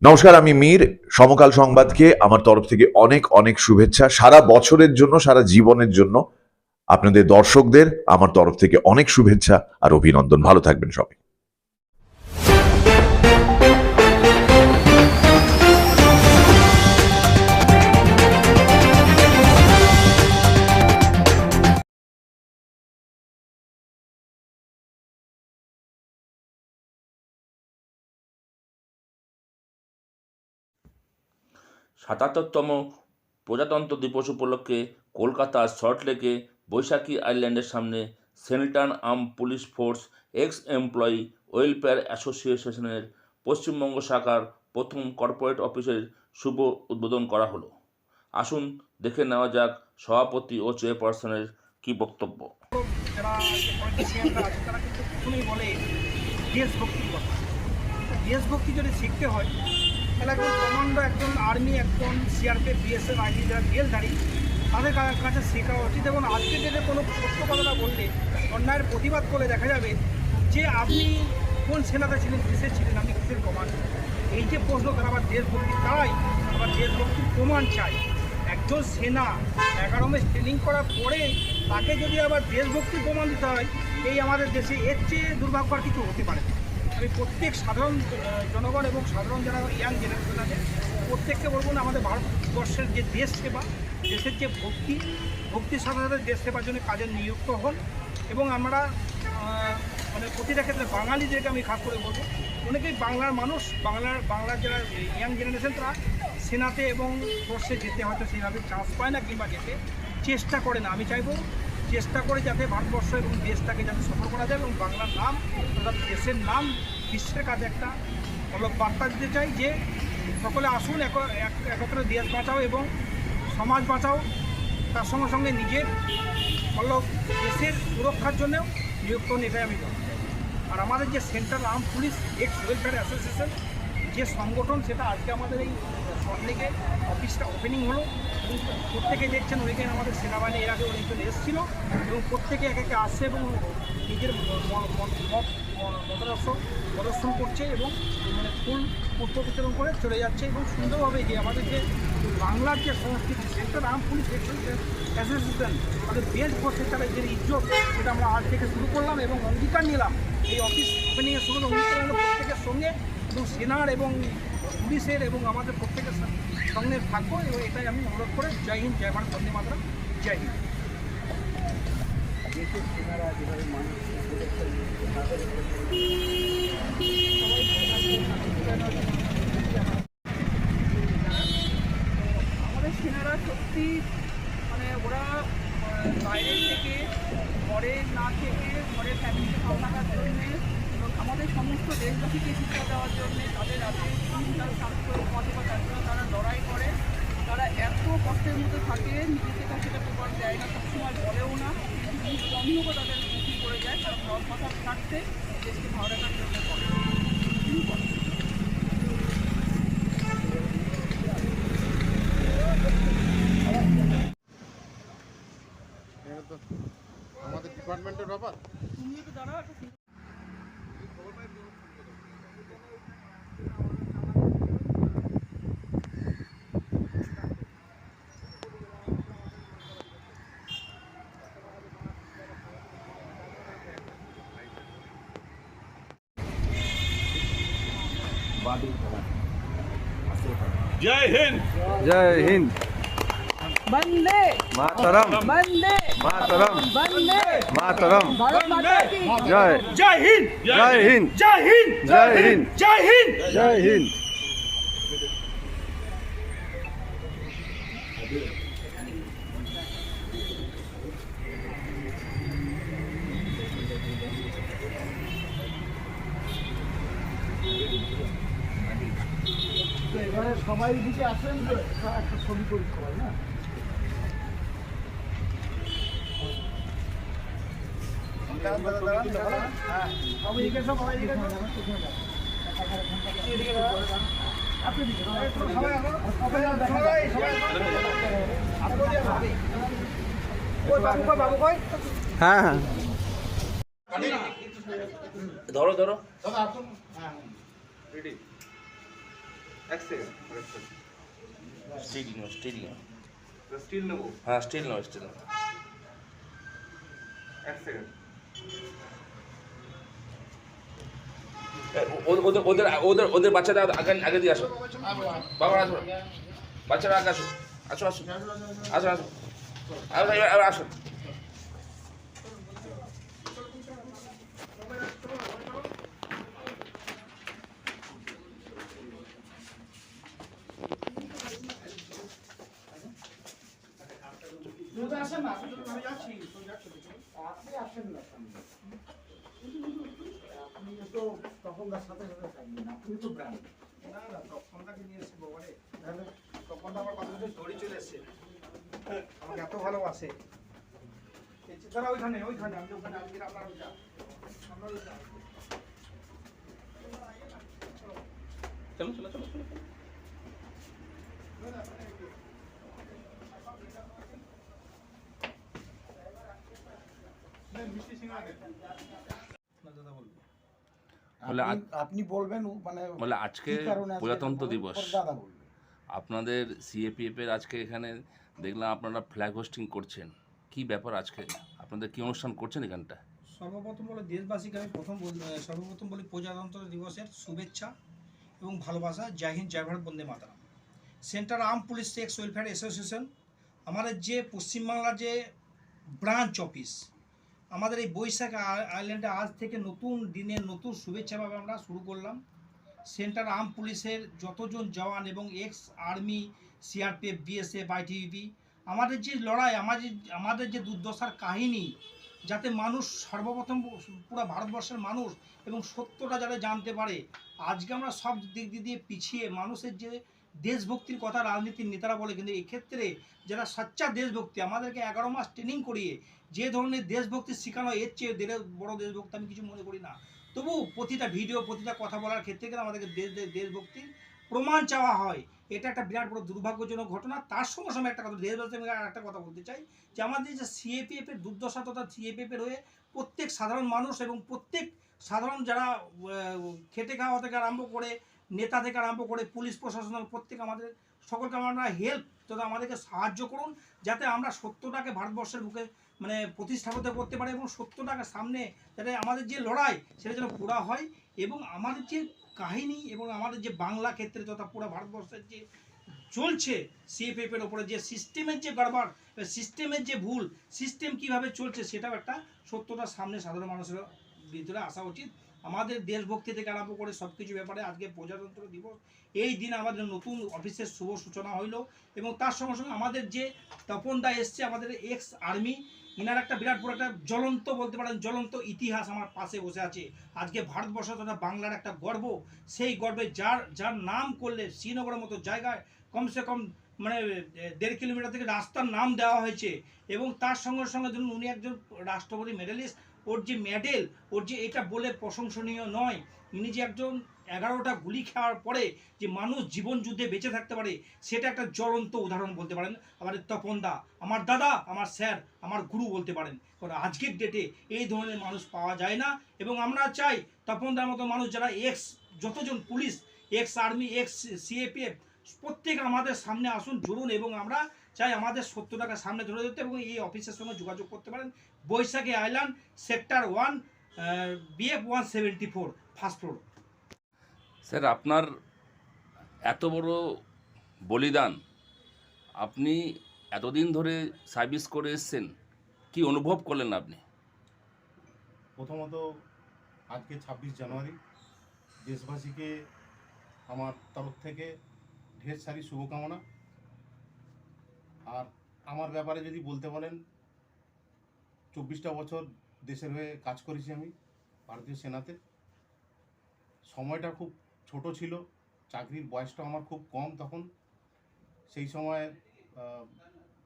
নমস্কার, আমি মীর। সমকাল সংবাদকে আমার তরফ থেকে অনেক অনেক শুভেচ্ছা। সারা বছরের জন্য, সারা জীবনের জন্য আপনাদের দর্শকদের আমার তরফ থেকে অনেক শুভেচ্ছা আর অভিনন্দন। ভালো থাকবেন সবাই। সাতাত্তরতম প্রজাতন্ত্র দিবস উপলক্ষে কলকাতার সল্টলেকে বৈশাখী আইল্যান্ডের সামনে central arm police force x employee welfare অ্যাসোসিয়েশনের পশ্চিমবঙ্গ শাখার প্রথম কর্পোরেট অফিসের শুভ উদ্বোধন করা হলো। আসুন দেখে নেওয়া যাক সভাপতি ও চেয়ারপারসনের কী বক্তব্য। যারা পলিটিশিয়ানরা আছে তারা কিন্তু প্রথমেই বলে দেশভক্তির কথা। দেশভক্তি যদি শিখতে হয় তাহলে একজন কমান্ডো, একজন আর্মি, একজন সিআরপিএফ, বিএসএফ, আইডি যারা বেলধারী তাদের কাছে শেখা উচিত। এবং আজকের ডেটে কোনো সত্য কথাটা বললে, অন্যায়ের প্রতিবাদ করলে দেখা যাবে যে আপনি কোন সেনাতে ছিলেন, কিসের ছিলেন, আপনি কিসের কমান্ড। এই যে প্রশ্ন, তারা আবার দেশভক্তি চাই, আবার দেশভক্তির প্রমাণ চাই। একজন সেনা 11 মাস ট্রেনিং করার পরে তাকে যদি আবার দেশভক্তির প্রমাণ দিতে হয়, এই আমাদের দেশে এর চেয়ে দুর্ভাগ্যর কিছু হতে পারে। আমি প্রত্যেক সাধারণ জনগণ এবং সাধারণ যারা ইয়াং জেনারেশন আছে প্রত্যেককে বলবো না, আমাদের ভারতবর্ষের যে দেশ সেবা, দেশের যে ভক্তির সাথে সাথে দেশ সেবার জন্য কাজে নিযুক্ত হন। এবং আমরা মানে প্রতিটা ক্ষেত্রে বাঙালিদেরকে আমি খাস করে বলবো, অনেকেই বাংলার মানুষ, বাংলার যারা ইয়াং জেনারেশন তারা সেনাতে এবং ফোর্সে যেতে হয়তো সেভাবে চান্স পায় না কিংবা যেতে চেষ্টা করে না। আমি চাইবো চেষ্টা করে যাতে ভারতবর্ষ এবং দেশটাকে যাতে সফল করা যায় এবং বাংলার নাম অর্থাৎ দেশের নাম বিশ্বের কাছে একটা অলক বার্তা দিতে চাই যে সকলে আসুন, একত্রে দেশ বাঁচাও এবং সমাজ বাঁচাও, তার সঙ্গে সঙ্গে নিজের অলক দেশের সুরক্ষার জন্যও নিযুক্ত হন, এটাই আমি বলতে চাই। আর আমাদের যে central arm police x welfare association যে সংগঠন, সেটা আজকে আমাদের এই সল্টলেকে অফিসটা ওপেনিং হলো এবং প্রত্যেকে দেখছেন অনেকে আমাদের সেনাবাহিনী এর আগে অনেকজন এসেছিল এবং প্রত্যেকে একে একে আসছে এবং নিজের প্রদর্শন করছে এবং মানে ফুল পুষ্প বিতরণ করে চলে যাচ্ছে। এবং সুন্দরভাবে যে আমাদের যে বাংলার যে সংস্কৃতি, সেন্ট্রাল আর্ম পুলিশ অ্যাসোসিয়েশন আমাদের বেস্ট ফোর্সের তারা যে ইজ্জত, সেটা আমরা আজ থেকে শুরু করলাম এবং অঙ্গীকার নিলাম এই অফিস ওপেনিংয়ের সময় অঙ্গীকার নিলাম প্রত্যেকের সঙ্গে এবং সেনার এবং পুলিশের এবং আমাদের প্রত্যেকের সঙ্গে থাকবো। এবং এটাই আমি অনুরোধ করে জয় হিন্দ, জয় ভারত, বন্দে মাতরম, জয় হিন্দ। আমাদের সেনারা সত্যি মানে ওরা বাইরের থেকে ঘরে না থেকে ঘরের ফ্যামিলিকে সামলানোর জন্যে এবং আমাদের সমস্ত দেশবাসীকে শিক্ষা দেওয়ার জন্যে তাদের রাতে তারা শান্ত পথে বা তার জন্য তারা লড়াই করে। তারা এত কষ্টের মধ্যে থাকে, নিজেকে তো সেটা প্রকাশ দেয় না, সবসময় বলেও না, মুখ বন্ধ করে তাদের মুখি করে যায়। তারা দল মাথার থাকতে দেশকে ভালো রাখার জন্য করে। আমাদের ডিপার্টমেন্টের ব্যাপার। তুমি তো দাঁড়াও একটা जय हिंद, जय हिंद, वंदे मातरम, वंदे मातरम, वंदे मातरम, भारत माता की जय जय हिंद, जय हिंद, जय हिंद, जय हिंद, जय हिंद। जय हिंद। এবারে সবাই দিকে আসেন তো একটা ছবি করি সবাই, না হ্যাঁ সবাই দিকে সবাই দিকে আপনি দিকে সবাই বাবু কই हाँ हाँ ধরো ধরো দাদা আসুন। হ্যাঁ রেডি। স্টিল নেব, স্টিল নেব। স্টিল নেবো হ্যাঁ, স্টিল নেব, স্টিল নেব। 1 সেকেন্ড। ওদের ওদের ওদের ওদের বাচ্চারা আগে আগে দিয়ে আসো, বাবা আসো, বাচ্চারা আগে আসো, আসো আসো আসো আসো, এবার আসো। না না, তখনটাকে নিয়ে এসে বাবারে, তাহলে তখন তো আমার কথা দড়ি চলে এসছে, আমাকে এত ভালোবাসে। তারা ওইখানে ওইখানে আমি ওখানে আজকে আপনার ওইটা আপনার ওইটা চলো চলো চলো চলো। বলে আপনি বলবেন মানে বলে আজকে কি কারণে আজকে প্রজাতন্ত্র এটা দিবস, বলবেন? দাদা বলবেন। আপনাদের সিএপিএফ এর আজকে এখানে দেখলাম আপনারা ফ্ল্যাগ হোস্টিং করছেন, কি ব্যাপার আজকে আপনাদের কি অনুষ্ঠান করছেন এখানটা? সর্বপ্রথম বলে দেশবাসীকে আমি সর্বপ্রথম বলি প্রজাতন্ত্র দিবসের শুভেচ্ছা এবং ভালোবাসা। জয় হিন্দ, জয় Bharat, Vande Mataram. Central arm police sex welfare association, আমাদের যে পশ্চিমবাংলার যে ব্রাঞ্চ অফিস, আমাদের এই বৈশাখ আইল্যান্ডে আজ থেকে নতুন দিনের নতুন শুভেচ্ছাভাবে আমরা শুরু করলাম। সেন্ট্রাল আর্ম পুলিশের যতজন জওয়ান এবং ex army, CRPF, BSF, ITBP, আমাদের যে লড়াই, আমাদের যে দুর্দশার কাহিনী, যাতে মানুষ সর্বপ্রথম পুরো ভারতবর্ষের মানুষ এবং সত্যটা যারা জানতে পারে। আজকে আমরা সব দিক দিয়ে পিছিয়ে, মানুষের যে দেশভক্তির কথা রাজনীতির নেতারা বলে, কিন্তু এক্ষেত্রে যারা সচ্চা দেশভক্তি, আমাদেরকে 11 মাস ট্রেনিং করিয়ে যে ধরনের দেশভক্তি শেখানো, এর চেয়ে বড় দেশভক্তি আমি কিছু মনে করি না। তবু প্রতিটা ভিডিও, প্রতিটা কথা বলার ক্ষেত্রে কিন্তু আমাদেরকে দেশভক্তির প্রমাণ চাওয়া হয়। এটা একটা বিরাট বড় দুর্ভাগ্যজনক ঘটনা। তার সঙ্গে সঙ্গে একটা কথা, দেশবাসী একটা কথা বলতে চাই যে আমাদের যে সিএপিএফ এর দুর্দশা তথা সিএপিএফ এর হয়ে প্রত্যেক সাধারণ মানুষ এবং প্রত্যেক সাধারণ যারা খেটে খাওয়া থেকে আরম্ভ করে, নেতা থেকে আরম্ভ করে পুলিশ প্রশাসনের প্রত্যেক, আমাদের সকলকে আমরা হেল্প তথা আমাদেরকে সাহায্য করুন, যাতে আমরা সত্যটাকে ভারতবর্ষের বুকে মানে প্রতিস্থাপিত করতে পারি এবং সত্যটাকে সামনে যাতে আমাদের যে লড়াই সেটা যেন পুরা হয়। এবং আমাদের যে কাহিনী এবং আমাদের যে বাংলা ক্ষেত্রে তথা পুরো ভারতবর্ষের যে চলছে সিএপিএফের ওপরে যে সিস্টেমের যে গড়বড়, সিস্টেমের যে ভুল, সিস্টেম কিভাবে চলছে, সেটাও একটা সত্যটা সামনে সাধারণ মানুষের ভিতরে আসা উচিত। আমাদের দেশভক্তি থেকে আরম্ভ করে সব কিছু ব্যাপারে আজকে প্রজাতন্ত্র দিবস, এই দিন আমাদের নতুন অফিসের শুভ সূচনা হইল। এবং তার সঙ্গে সঙ্গে আমাদের যে তপনদা এসছে, আমাদের এক্স আর্মি, ইনার একটা বিরাট বড় একটা জ্বলন্ত বলতে পারেন জ্বলন্ত ইতিহাস আমার পাশে বসে আছে। আজকে ভারতবর্ষ তথা বাংলার একটা গর্ব, সেই গর্বে যার নাম করলে শ্রীনগরের মতো জায়গায় কমসে কম মানে 1.5 কিলোমিটার থেকে রাস্তার নাম দেওয়া হয়েছে। এবং তার সঙ্গে সঙ্গে ধরুন উনি একজন রাষ্ট্রপতি মেডেলিস্ট, ওর যে মেডেল, ওর যে এটা বলে প্রশংসনীয় নয়, ইনি যে একজন 11টা গুলি খাওয়ার পরে যে মানুষ জীবন যুদ্ধে বেঁচে থাকতে পারে, সেটা একটা জ্বলন্ত উদাহরণ বলতে পারেন আমাদের তপনদা, আমার দাদা, আমার স্যার, আমার গুরু বলতে পারেন। কারণ আজকের ডেটে এই ধরনের মানুষ পাওয়া যায় না। এবং আমরা চাই তপনদার মতো মানুষ যারা যতজন police, ex army, x CAPF, প্রত্যেক আমাদের সামনে আসুন, জুড়ুন। এবং আমরা চাই আমাদের সত্যটাকে সামনে ধরে দিতে এবং এই অফিসের সঙ্গে যোগাযোগ করতে পারেন। Baishakhi island, sector 1, BF 174, first floor. Sir, আপনার এত বড় বলিদান, আপনি এতদিন ধরে সার্ভিস করে এসেছেন, কি অনুভব করলেন আপনি? প্রথমত আজকে 26 জানুয়ারি, দেশবাসীকে আমার তরফ থেকে ঢের সারি শুভকামনা। আর আমার ব্যাপারে যদি বলতে বলেন, 24টা বছর দেশের হয়ে কাজ করেছি আমি ভারতীয় সেনাতে। সময়টা খুব ছোট ছিল, চাকরির বয়সটা আমার খুব কম তখন। সেই সময়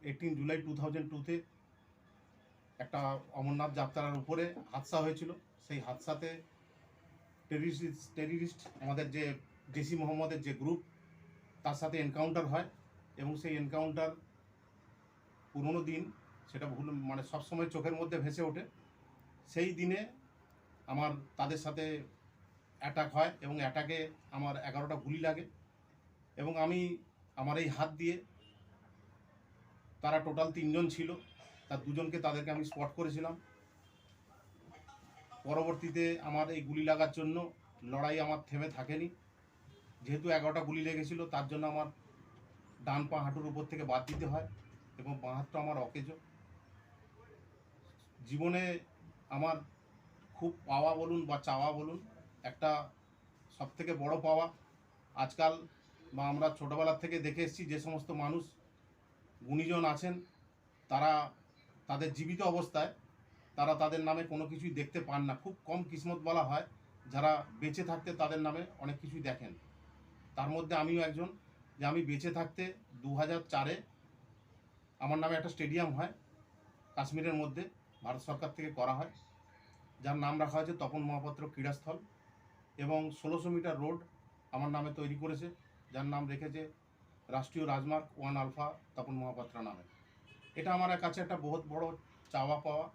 18 জুলাই 2002-তে একটা অমরনাথ যাত্রার উপরে হাদসা হয়েছিল। সেই হাদসাতে টেরিস্ট আমাদের যে জেসি মোহাম্মদের যে গ্রুপ, তার সাথে এনকাউন্টার হয়। এবং সেই এনকাউন্টার পুরনো দিন, সেটা মানে সবসময় চোখের মধ্যে ভেসে ওঠে। সেই দিনে তাদের সাথে অ্যাটাক হয় এবং অ্যাটাকে আমার 11টা গুলি লাগে। এবং আমি আমার এই হাত দিয়ে, তারা টোটাল 3 জন ছিল, তার 2 জনকে তাদেরকে আমি স্পট করেছিলাম। পরবর্তীতে আমার এই গুলি লাগার জন্য লড়াই আমার থেমে থাকেনি। যেহেতু 11টা গুলি লেগেছিল, তার জন্য আমার ডান পা হাঁটুর উপর থেকে বাদ দিতে হয় এবং বাঁ হাতটা আমার অকেজো। জীবনে আমার খুব পাওয়া বলুন বা চাওয়া বলুন, একটা সবথেকে বড় পাওয়া আজকাল বা আমরা ছোটোবেলার থেকে দেখে এসেছি, যে সমস্ত মানুষ গুণীজন আছেন তারা তাদের জীবিত অবস্থায় তারা তাদের নামে কোনো কিছুই দেখতে পান না। খুব কম কিসমত বলা হয় যারা বেঁচে থাকতে তাদের নামে অনেক কিছুই দেখেন। তার মধ্যে আমিও একজন, যে আমি বেঁচে থাকতে 2004-এ আমার নামে একটা স্টেডিয়াম হয় কাশ্মীরের মধ্যে, ভারত সরকার থেকে করা হয়, যার নাম রাখা হয়েছে তপন মহাপাত্র ক্রীড়াস্থল, এবং 1600 মিটার রোড আমার নামে তৈরি করেছে, যার নাম রেখেছে রাষ্ট্রীয় রাজমার্গ 1 আলফা তপন মহাপাত্র নামে। এটা আমার কাছে একটা বহুত বড় চাওয়া পাওয়া।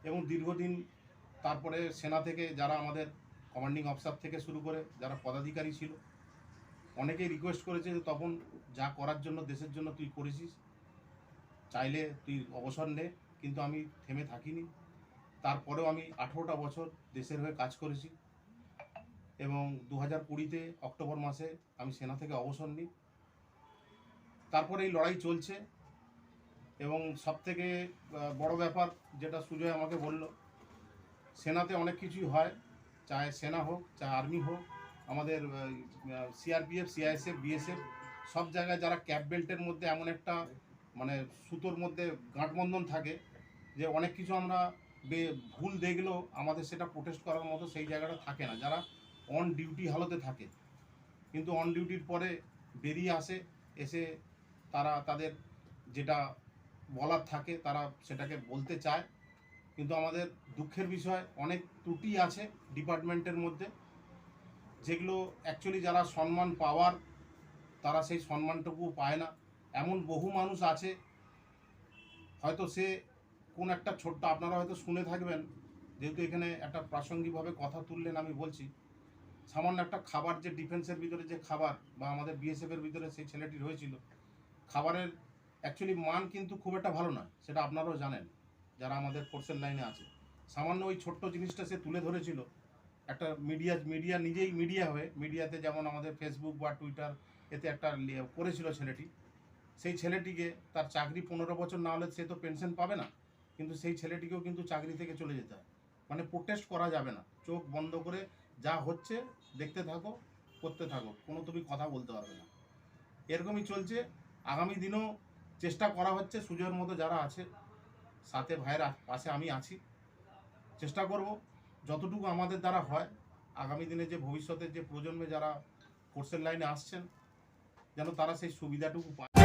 এবং দীর্ঘদিন তারপরে সেনা থেকে যারা আমাদের কমান্ডিং অফিসার থেকে শুরু করে যারা পদাধিকারী ছিল, অনেকেই রিকোয়েস্ট করেছে যে তপন, যা করার জন্য দেশের জন্য তুই করেছিস, চাইলে তুই অবসর নে, কিন্তু আমি থেমে থাকিনি। তারপরেও আমি 18টা বছর দেশের হয়ে কাজ করেছি এবং 2020-তে অক্টোবর মাসে আমি সেনা থেকে অবসর নিই। তারপরে এই লড়াই চলছে এবং সবথেকে বড় ব্যাপার যেটা সুজয় আমাকে বলল, সেনাতে অনেক কিছুই হয়, চাहे সেনা হোক, চাहे আর্মি হোক, আমাদের সিআরপিএফ, সিআইএসএফ, বিএসএফ, সব জায়গায় যারা ক্যাপ বেল্টের মধ্যে এমন একটা মানে সুতোর মধ্যে গাঁটবন্ধন থাকে যে অনেক কিছু আমরা ভুল দেখলেও আমাদের সেটা প্রোটেস্ট করার মতো সেই জায়গাটা থাকে না। যারা অন ডিউটি হালতে থাকে, কিন্তু অন ডিউটির পরে বেরিয়ে আসে, এসে তারা তাদের যেটা বলার থাকে তারা সেটাকে বলতে চায়। কিন্তু আমাদের দুঃখের বিষয়, অনেক ত্রুটি আছে ডিপার্টমেন্টের মধ্যে, যেগুলো অ্যাকচুয়ালি যারা সম্মান পাওয়ার তারা সেই সম্মানটুকু পায় না। এমন বহু মানুষ আছে, হয়তো সে কোন একটা ছোট্ট, আপনারা হয়তো শুনে থাকবেন, যেহেতু এখানে একটা প্রাসঙ্গিকভাবে কথা তুললেন আমি বলছি, সামান্য একটা খাবার, যে ডিফেন্সের ভিতরে যে খাবার বা আমাদের বিএসএফের ভিতরে সেই ছেলেটির হয়েছিল, খাবারের অ্যাকচুয়ালি মান কিন্তু খুব একটা ভালো নয়, সেটা আপনারাও জানেন যারা আমাদের ফোর্সের লাইনে আছে। সামান্য ওই ছোট্ট জিনিসটা সে তুলে ধরেছিল, একটা মিডিয়া নিজেই মিডিয়া হয়ে, মিডিয়াতে যেমন আমাদের ফেসবুক বা টুইটার, এতে একটা করেছিল ছেলেটি। সেই ছেলেটিকে তার চাকরি 15 বছর না হলে সে তো পেনশন পাবে না, কিন্তু সেই ছেলেটিকেও কিন্তু চাকরি থেকে চলে যেতে হয়। মানে প্রোটেস্ট করা যাবে না, চোখ বন্ধ করে যা হচ্ছে দেখতে থাকো, করতে থাকো, কোনো তুমি কথা বলতে পারবে না। এরকমই চলছে। আগামী দিনেও চেষ্টা করা হচ্ছে, সুজয়ের মতো যারা আছে সাথে, ভাইয়ের পাশে আমি আছি, চেষ্টা করব যতটুকু আমাদের দ্বারা হয়, আগামী দিনে যে ভবিষ্যতের যে প্রজন্মে যারা ফোর্সের লাইনে আসছেন, যেন তারা সেই সুবিধাটুকু পায়।